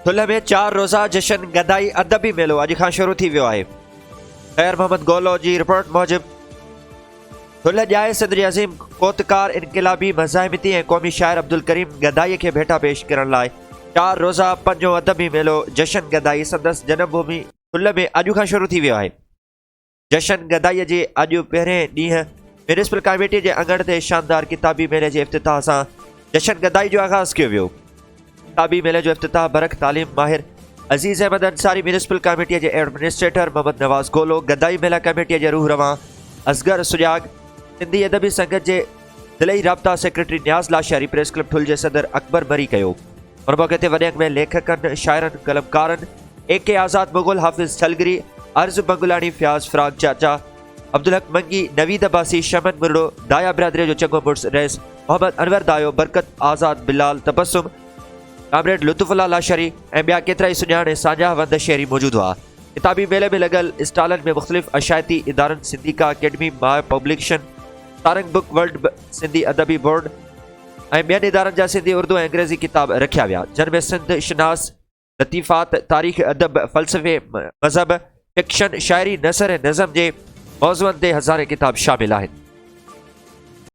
थुल्ह में 4 रोज़ा जशन गदाई अदबी मेलो अॼु खां शुरू थी वियो आहे। ख़ैर मोहम्मद गोलो जी रिपोर्ट मूजिब थुल्ह ॼाए सिंध जे अज़ीम कोतकार इनक़िलाबी मज़ाहिमती ऐं क़ौमी शाइर अब्दुल करीम गदाई खे भेटा पेश करण लाइ 4 रोज़ा पंजो अदबी मेलो जशन गदाई संदसि जनमभूमि थुल्ह में अॼु खां शुरू थी वियो आहे। जशन गदाईअ जे अॼु पहिरें ॾींहुं म्यूनिसिपल कमेटी जे अङण ते शानदार किताबी मेले जे इफ़्तिताह सां जशन गदाई जो आगाज़ कयो वियो। किताबी मेले जो इफ़्तिताह बरक़ तालीम माहिर अज़ीज़ अहमद अंसारी, म्यूनिसिपल कमेटीअ जे एडमिनिस्ट्रेटर मोहम्मद नवाज़ गोलो, गदाई मेला कमेटीअ जे रूह रवां असगर सुजाग, सिंधी अदबी संगत जे ज़िलई राब्ता secretary Niyaz Lashari, press club ठुल जे सदर अकबर मरी कयो। उन मौक़े ते वॾे में लेखकनि, शाइरनि, कलमकारनि AK आज़ाद, मुग़ल हाफ़िज़ छलगिरी, अर्ज़ मंगुलानी, फ्याज़ फ़राग चाचा, अब्दुल हक मंगी, नवीद अब्बासी, शमन मुरड़ो, दाया बिरादरी जो चङो मुड़स रईस, मोहम्मद अनवर दायो, बरकत आज़ाद, बिलाल तबस्सुम, कामरेड लुत्फ़ुल्लाह लाशारी ऐं ॿिया केतिरा ई सुञाणे साझा वंद शहरी मौजूदु हुआ। किताबी मेले में लॻल स्टॉलनि में मुख़्तलिफ़ अशाइती इदारनि, Sindhica academy, my publication, Sarang book world, Sindhi अदबी बोर्ड ऐं ॿियनि इदारनि जा सिंधी, उर्दू ऐं अंग्रेज़ी किताब रखिया विया, जिन में सिंध शनास, लतीफ़ात, तारीख़, अदब, फ़लसफ़े, मज़हब, फिक्शन, शाइरी, नसर ऐं नज़म जे मौज़ुअनि ते हज़ारें किताब शामिल आहिनि।